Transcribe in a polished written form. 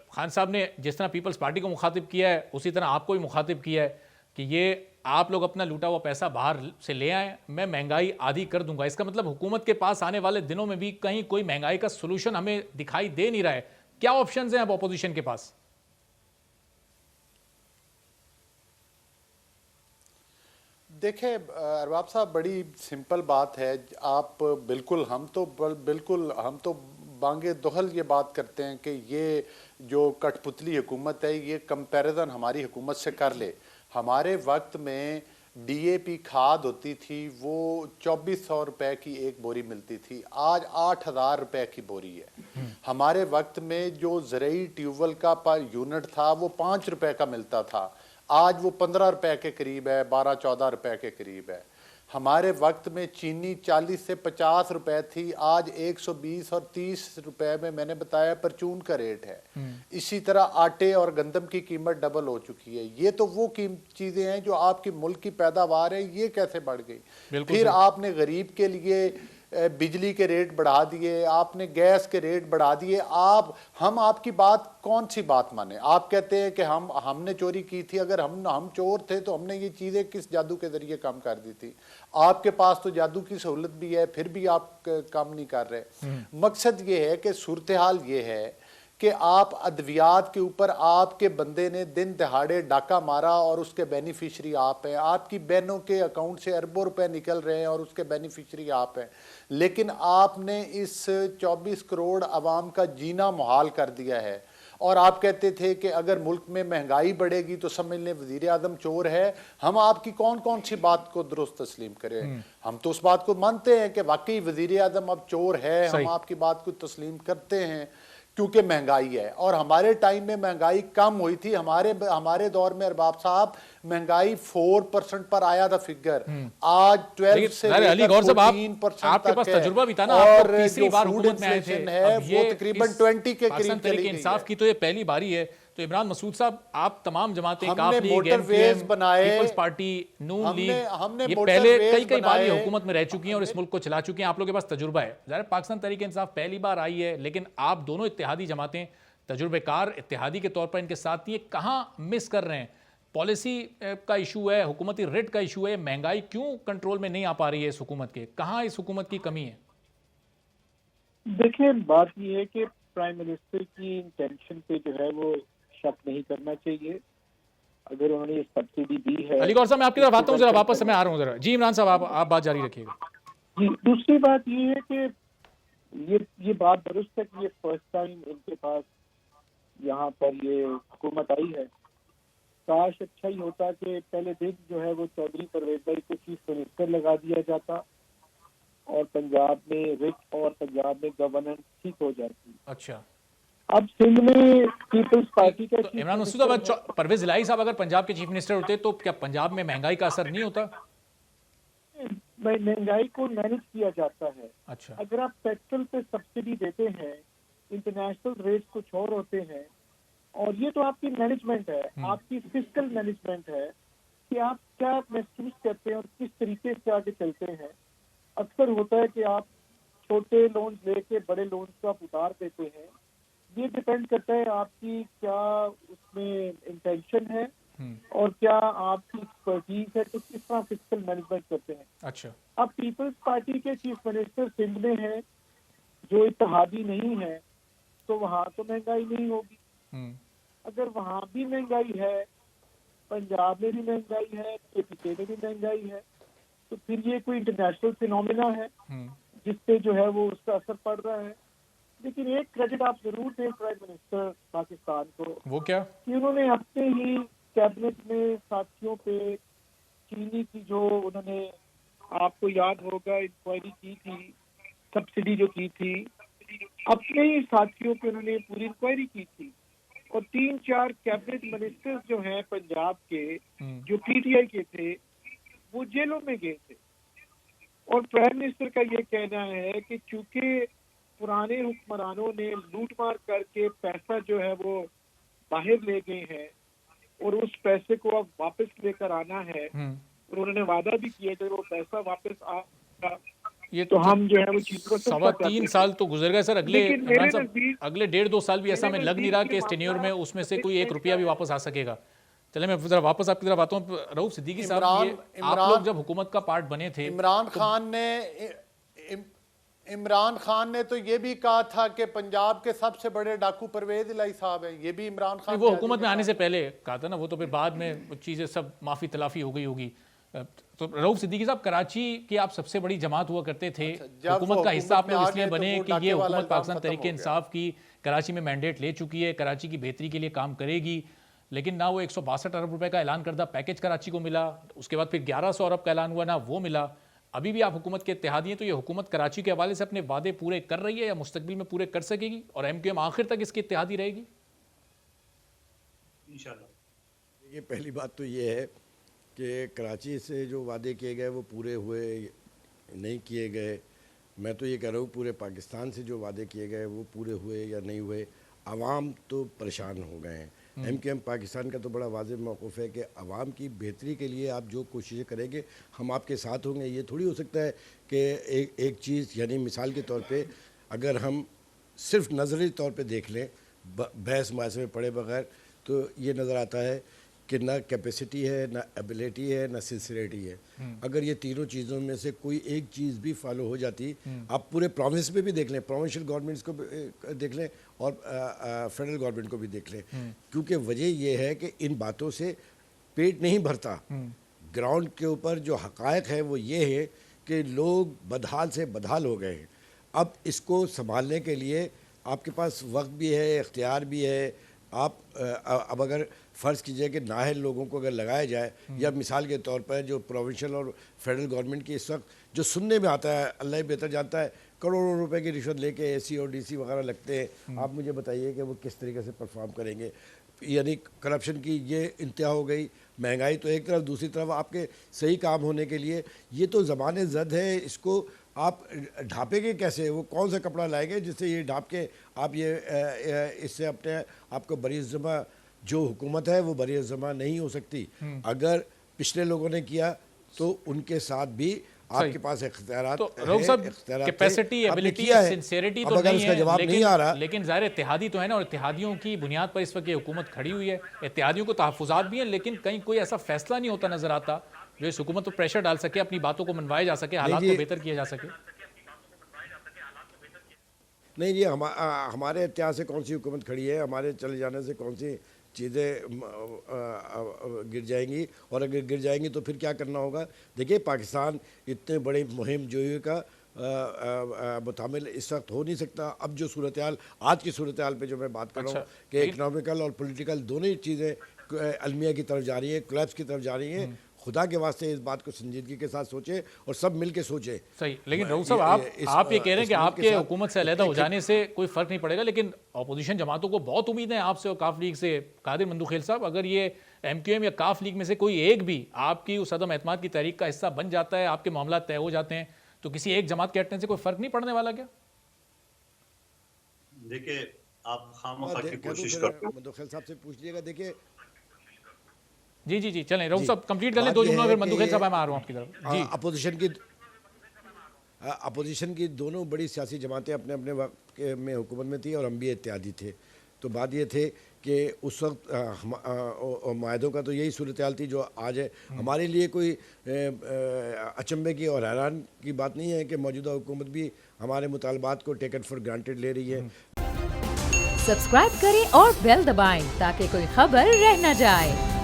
خان صاحب نے جس طرح پیپلز پارٹی کو مخاطب کیا ہے اسی طرح آپ کو بھی مخاطب کیا ہے کہ یہ آپ لوگ اپنا لوٹا ہوا پیسہ باہر سے لے آئیں، میں مہنگائی آدھی کر دوں گا. اس کا مطلب حکومت کے پاس آنے والے دنوں میں بھی کہیں کوئی مہنگائی کا سولوشن ہمیں دکھائی دے نہیں رہا ہے. کیا آپشنز ہیں اب اپوزیشن کے پاس؟ دیکھیں ارباب صاحب، بڑی سمپل بات ہے. آپ بالکل ہم تو بانگے دہل یہ بات کرتے ہیں کہ یہ جو کٹ پتلی حکومت ہے یہ کمپیریزن ہماری حکومت سے کر لے. ہمارے وقت میں ڈی اے پی کھاد ہوتی تھی، وہ 2400 روپے کی ایک بوری ملتی تھی، آج 8000 روپے کی بوری ہے. ہمارے وقت میں جو زرعی ٹیوبل کا پر یونٹ تھا وہ 5 روپے کا ملتا تھا، آج وہ 15 روپے کے قریب ہے، 12-14 روپے کے قریب ہے. ہمارے وقت میں چینی 40 سے 50 روپے تھی، آج 120 اور 30 روپے میں نے بتایا پرچون کا ریٹ ہے. اسی طرح آٹے اور گندم کی قیمت ڈبل ہو چکی ہے. یہ تو وہ چیزیں ہیں جو آپ کی ملک کی پیداوار ہے، یہ کیسے بڑھ گئی؟ پھر آپ نے غریب کے لیے بجلی کے ریٹ بڑھا دیے، آپ نے گیس کے ریٹ بڑھا دیے. ہم آپ کی بات کون سی بات مانے؟ آپ کہتے ہیں کہ ہم نے چوری کی تھی. اگر ہم چور تھے تو ہم نے یہ چیزیں کس جادو کے ذریعے کام کر دی تھی؟ آپ کے پاس تو جادو کی سہولت بھی ہے، پھر بھی آپ کام نہیں کر رہے. مقصد یہ ہے کہ صورتحال یہ ہے کہ آپ ادویات کے اوپر آپ کے بندے نے دن دہاڑے ڈاکہ مارا اور اس کے بینیفیشری آپ ہیں. آپ کی بہنوں کے اکاؤنٹ سے اربوں روپے نکل رہے ہیں اور اس کے بینیفیشری آپ ہیں. لیکن آپ نے اس 24 کروڑ عوام کا جینا محال کر دیا ہے. اور آپ کہتے تھے کہ اگر ملک میں مہنگائی بڑھے گی تو سمجھ لیں وزیر اعظم چور ہے. ہم آپ کی کون سی بات کو درست تسلیم کریں؟ ہم تو اس بات کو مانتے ہیں کہ واقعی وزیر اعظم اب چور ہے، ہم آپ کی بات کو تسلیم کرتے ہیں کیونکہ مہنگائی ہے. اور ہمارے ٹائم میں مہنگائی کم ہوئی تھی. ہمارے دور میں ارباب صاحب مہنگائی 4% پر آیا تھا فگر، آج 12 سے لے کر 14% تک ہے. اور جو فوڈ انفلیشن ہے وہ تقریباً 20 کے قریب چلی گئی ہے. انصاف کی تو یہ پہلی باری ہے. تو عمران مسعود صاحب، آپ تمام جماعتیں، ہم کاف نے لیگ، موٹر ایم کیو ویز ایم، بنائے، پیپلز پارٹی، نون لیگ، ہم نے یہ موٹر پہلے ویز کئی بار یہ بنائے. حکومت میں رہ چکی ہیں اور اس ملک کو چلا چکی ہیں. آپ لوگوں کے پاس تجربہ ہے. ظاہر پاکستان تحریک انصاف پہلی بار آئی ہے، لیکن آپ دونوں اتحادی جماعتیں تجربے کار اتحادی کے طور پر ان کے ساتھ یہ کہاں مس کر رہے ہیں؟ پالیسی کا ایشو ہے، حکومتی ریٹ کا ایشو ہے، مہنگائی کیوں کنٹرول میں نہیں آ پا رہی ہے اس حکومت کے؟ کہاں اس حکومت کی کمی ہے؟ دیکھیں، بات یہ ہے کہ پرائم منسٹر کی انٹینشن پہ جو ہے وہ شک نہیں کرنا چاہیے. اگر انہوں نے یہ سبسڈی دی ہے، علی گور صاحب میں آپ کی طرف آتا ہوں، ذرا واپس میں آ رہا ہوں ذرا. جی عمران صاحب آپ بات جاری رکھیے گا. جی، دوسری بات یہ ہے کہ یہ بات درست ہے کہ یہ فرسٹ ٹائم ان کے پاس یہاں پر یہ حکومت آئی ہے. کاش اچھا ہی ہوتا کہ پہلے دن جو ہے وہ چودھری پرویز بھائی کو چیف منسٹر لگا دیا جاتا اور پنجاب میں رٹ اور پنجاب میں گورننس ٹھیک ہو جاتی. اچھا، اب سندھ میں پیپلز پارٹی کا تو چیف عمران مسعود منسٹر پرویز الہی صاحب اگر پنجاب کے چیف منسٹر ہوتے تو کیا پنجاب میں مہنگائی کا اثر نہیں ہوتا؟ مہنگائی کو مینج کیا جاتا ہے. اچھا، اگر آپ پیٹرول پہ سبسڈی دیتے ہیں، انٹرنیشنل ریٹس کچھ اور ہوتے ہیں، اور یہ تو آپ کی مینجمنٹ ہے، آپ کی فسکل مینجمنٹ ہے کہ آپ کیا محسوس کرتے ہیں اور کس طریقے سے آگے چلتے ہیں. اکثر ہوتا ہے کہ آپ چھوٹے لونز لے کے بڑے لونز کو آپ اتار دیتے ہیں. یہ ڈپینڈ کرتا ہے آپ کی کیا اس میں انٹینشن ہے اور کیا آپ کی ایکسپرٹیز ہے کہ کس طرح فسکل مینجمنٹ کرتے ہیں. اچھا، اب پیپلز پارٹی کے چیف منسٹر سندھ میں ہیں جو اتحادی نہیں ہے، تو وہاں تو مہنگائی نہیں ہوگی. اگر وہاں بھی مہنگائی ہے، پنجاب میں بھی مہنگائی ہے، KPK میں بھی مہنگائی ہے، تو پھر یہ کوئی انٹرنیشنل فینومینا ہے جس سے جو ہے وہ اس کا اثر پڑ رہا ہے. لیکن ایک کریڈٹ آپ ضرور دیں پرائم منسٹر پاکستان کو، وہ کیا؟ کہ انہوں نے اپنے ہی کیبنٹ میں ساتھیوں پہ چینی کی جو انہوں نے، آپ کو یاد ہوگا، انکوائری کی تھی، سبسڈی جو کی تھی، اپنے ہی ساتھیوں پہ انہوں نے پوری انکوائری کی تھی. اور 3-4 کیبنٹ منسٹر جو ہیں پنجاب کے جو PTI کے تھے وہ جیلوں میں گئے تھے. اور پرائم منسٹر کا یہ کہنا ہے کہ چونکہ پرانے حکمرانوں نے لوٹ مار کر کے پیسہ جو ہے وہ باہر لے گئے ہیں اور اس پیسے کو اب واپس لے کر آنا ہے، اور انہوں نے وعدہ بھی کیا کہ وہ پیسہ واپس آ. یہ تو ہم جو ہے وہ چیز کو 3.25 سال تو گزر گئے سر. اگلے لیکن میرے عمران صاحب نزدیک- اگلے 1.5-2 سال بھی ایسا ہمیں لگ نہیں رہا کہ اس ٹینیور میں اس میں سے کوئی 1 روپیہ بھی واپس آ سکے گا. چلیں میں ذرا واپس آپ کی طرف آتا ہوں. رؤوف صدیقی صاحب یہ آپ لوگ جب حکومت کا پارٹ بنے تھے عمران خان نے تو یہ بھی کہا تھا کہ پنجاب کے سب سے بڑے ڈاکو پرویز الہی صاحب ہیں. یہ بھی عمران خان وہ حکومت میں آنے سے پہلے کہا تھا نا, وہ تو پھر بعد میں چیزیں سب معافی تلافی ہو گئی ہوگی. تو رؤوف صدیقی صاحب کراچی کی آپ سب سے بڑی جماعت ہوا کرتے تھے, حکومت کا حصہ آپ لوگ اس لیے بنے کہ یہ حکومت پاکستان تحریک انصاف کی کراچی میں مینڈیٹ لے چکی ہے, کراچی کی بہتری کے لیے کام کرے گی, لیکن نہ وہ 162 ارب روپے کا اعلان کردہ پیکج کراچی کو ملا, اس کے بعد پھر 1100 ارب کا اعلان ہوا, نہ وہ ملا. ابھی بھی آپ حکومت کے اتحادی ہیں, تو یہ حکومت کراچی کے حوالے سے اپنے وعدے پورے کر رہی ہے یا مستقبل میں پورے کر سکے گی, اور ایم کیو ایم آخر تک اس کی اتحادی رہے گی؟ انشاءاللہ. یہ پہلی بات تو یہ ہے کہ کراچی سے جو وعدے کیے گئے وہ پورے ہوئے نہیں کیے گئے. میں تو یہ کہہ رہا ہوں پورے پاکستان سے جو وعدے کیے گئے وہ پورے ہوئے یا نہیں ہوئے. عوام تو پریشان ہو گئے ہیں. ایم کیو ایم پاکستان کا تو بڑا واضح موقف ہے کہ عوام کی بہتری کے لیے آپ جو کوششیں کریں گے ہم آپ کے ساتھ ہوں گے. یہ تھوڑی ہو سکتا ہے کہ ایک چیز, یعنی مثال کے طور پہ اگر ہم صرف نظری طور پہ دیکھ لیں بحث مباحثے میں پڑے بغیر, تو یہ نظر آتا ہے کہ نہ کیپیسٹی ہے, نہ ایبیلٹی ہے, نہ سنسریٹی ہے. اگر یہ تینوں چیزوں میں سے کوئی ایک چیز بھی فالو ہو جاتی, آپ پورے پروونس پہ بھی دیکھ لیں, پروونشل گورنمنٹس کو دیکھ لیں اور فیڈرل گورنمنٹ کو بھی دیکھ لیں, کیونکہ وجہ یہ ہے کہ ان باتوں سے پیٹ نہیں بھرتا. گراؤنڈ کے اوپر جو حقائق ہے وہ یہ ہے کہ لوگ بدحال سے بدحال ہو گئے ہیں. اب اس کو سنبھالنے کے لیے آپ کے پاس وقت بھی ہے, اختیار بھی ہے. آپ اب اگر فرض کیجئے کہ نااہل لوگوں کو اگر لگایا جائے, یا مثال کے طور پر جو پروونشل اور فیڈرل گورنمنٹ کی اس وقت جو سننے میں آتا ہے, اللہ ہی بہتر جانتا ہے, کروڑوں روپے کی رشوت لے کے اے سی اور ڈی سی وغیرہ لگتے ہیں. آپ مجھے بتائیے کہ وہ کس طریقے سے پرفارم کریں گے. یعنی کرپشن کی یہ انتہا ہو گئی, مہنگائی تو ایک طرف, دوسری طرف آپ کے صحیح کام ہونے کے لیے یہ تو زبان زد ہے. اس کو آپ ڈھانپیں گے کیسے؟ وہ کون سا کپڑا لائیں گے جس سے یہ ڈھانپ کے آپ یہ اس سے اپنے آپ کو بری ذمہ, جو حکومت ہے وہ بری ذمہ نہیں ہو سکتی. اگر پچھلے لوگوں نے کیا تو ان کے ساتھ بھی آپ کے پاس اختیارات ہیں. کیپیسٹی, ایبیلٹی, سنسیریٹی تو نہیں ہے, لیکن ظاہر اتحادی تو ہے نا, اور اتحادیوں کی بنیاد پر اس وقت یہ حکومت کھڑی ہوئی ہے. اتحادیوں کو تحفظات بھی ہیں, لیکن کہیں کوئی ایسا فیصلہ نہیں ہوتا نظر آتا جو اس حکومت پر پریشر ڈال سکے, اپنی باتوں کو منوائے جا سکے, حالات کو بہتر کیا جا سکے. نہیں جی, ہمارے اتحاد سے کون سی حکومت کھڑی ہے؟ ہمارے چلے جانے سے کون سی چیزیں گر جائیں گی؟ اور اگر گر جائیں گی تو پھر کیا کرنا ہوگا؟ دیکھیے پاکستان اتنے بڑے مہم جوئی کا متحمل اس وقت ہو نہیں سکتا. اب جو صورتحال, آج کی صورتحال پہ جو میں بات کر رہا ہوں کہ اکنامیکل اور پولیٹیکل دونوں ہی چیزیں المیہ کی طرف جا رہی ہیں, کولیپس کی طرف جا رہی ہیں. خدا کے واسطے اس بات کو سنجیدگی کے ساتھ سوچیں اور سب مل کے سوچیں. صحیح, لیکن رؤوف صاحب آپ یہ کہہ رہے ہیں کہ آپ کے حکومت سے علیحدہ ہو جانے سے کوئی فرق نہیں پڑے گا, لیکن اپوزیشن جماعتوں کو بہت امید ہے آپ سے اور کاف لیگ سے. قادر مندوخیل صاحب, اگر یہ ایم کیو ایم یا کاف لیگ میں سے کوئی ایک بھی آپ کی اس عدم اعتماد کی تحریک کا حصہ بن جاتا ہے, آپ کے معاملات طے ہو جاتے ہیں, تو کسی ایک جماعت کے ہٹنے سے کوئی فرق نہیں پڑنے والا کیا؟ دیکھیں آپ خامخواہ کی کوشش کرتے ہیں. مندوخیل صاحب سے پوچھ لیے گا. دیکھیں جی چلیں رؤوف صاحب کمپلیٹ کر لیں 2 جملوں, پھر مندوخیل صاحب میں آ رہا ہوں آپ کی طرف. جی, اپوزیشن کی دونوں بڑی سیاسی جماعتیں اپنے اپنے وقت میں حکومت میں تھیں اور ہم بھی اتحادی تھے. تو بات یہ تھے کہ اس وقت معاہدوں کا تو یہی صورتحال تھی جو آج ہے. ہمارے لیے کوئی اچنبے کی اور حیران کی بات نہیں ہے کہ موجودہ حکومت بھی ہمارے مطالبات کو ٹیکن فار گرانٹیڈ لے رہی ہے. سبسکرائب کریں اور بیل دبائیں تاکہ کوئی خبر رہ نہ جائے.